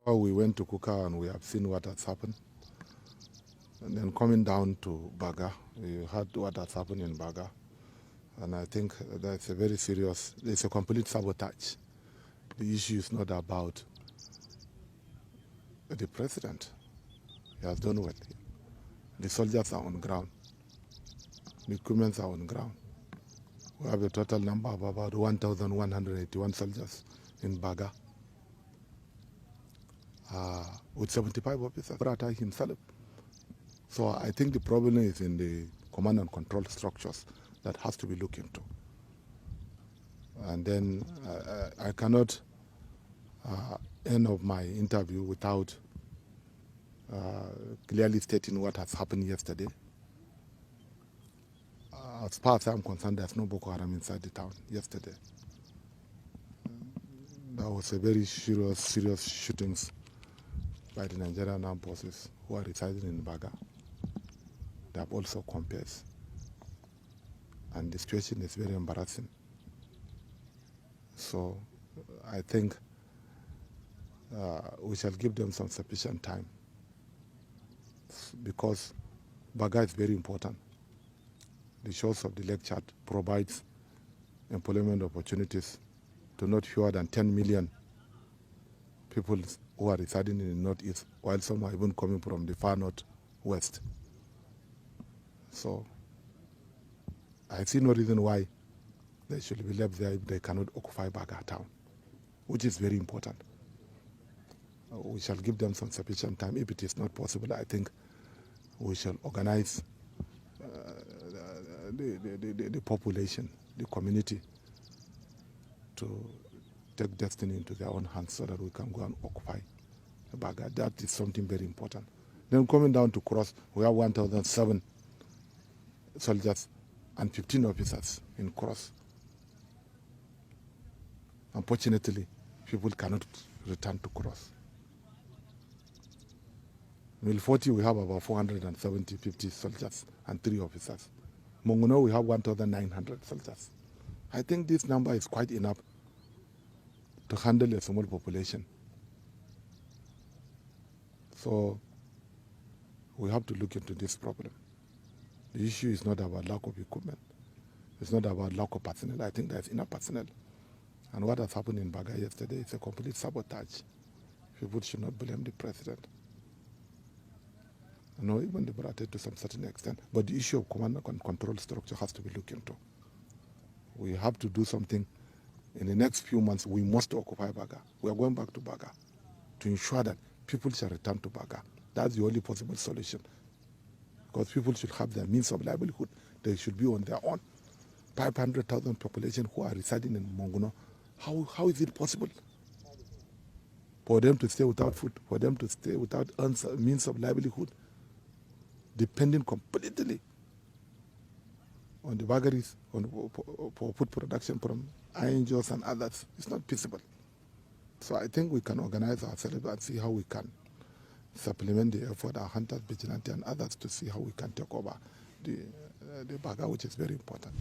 We went to Kuka and we have seen what has happened. And then coming down to Baga, we heard what has happened in Baga. And I think that's a very serious, it's a complete sabotage. The issue is not about the president. He has done well. The soldiers are on ground. The equipment are on ground. We have a total number of about 1,181 soldiers in Baga, with 75 officers. Brata himself. So I think the problem is in the command and control structures that has to be looked into. And then I cannot end of my interview without clearly stating what has happened yesterday. As far as I'm concerned, there's no Boko Haram inside the town yesterday. There was a very serious shootings by the Nigerian armed forces who are residing in Baga. They have also confessed. And the situation is very embarrassing. So I think we shall give them some sufficient time, because Baga is very important. The shores of the Lake Chad provides employment opportunities to not fewer than 10 million people who are residing in the northeast, while some are even coming from the far northwest. So I see no reason why they should be left there if they cannot occupy Baga town, which is very important. We shall give them some sufficient time. If it is not possible, I think we shall organize the population, the community, to take destiny into their own hands so that we can go and occupy Baga. That is something very important. Then coming down to Cross, we have 1,007 soldiers and 15 officers in Cross. Unfortunately, people cannot return to Cross. In 40, we have about 50 soldiers and 3 officers. Mongono, we have 1,900 soldiers. I think this number is quite enough to handle a small population. So we have to look into this problem. The issue is not about lack of equipment. It's not about lack of personnel. I think there's enough personnel. And what has happened in Baga yesterday is a complete sabotage. People should not blame the president. I know even the Barate to some certain extent, but the issue of command and control structure has to be looked into. We have to do something. In the next few months, we must occupy Baga. We are going back to Baga to ensure that people shall return to Baga. That's the only possible solution. Because people should have their means of livelihood. They should be on their own. 500,000 population who are residing in Mongono. How is it possible for them to stay without food, for them to stay without means of livelihood, depending completely on the vagaries for food production from angels and others? It's not feasible. So I think we can organize ourselves and see how we can supplement the effort, our hunters, vigilante, and others, to see how we can take over the Baga, which is very important.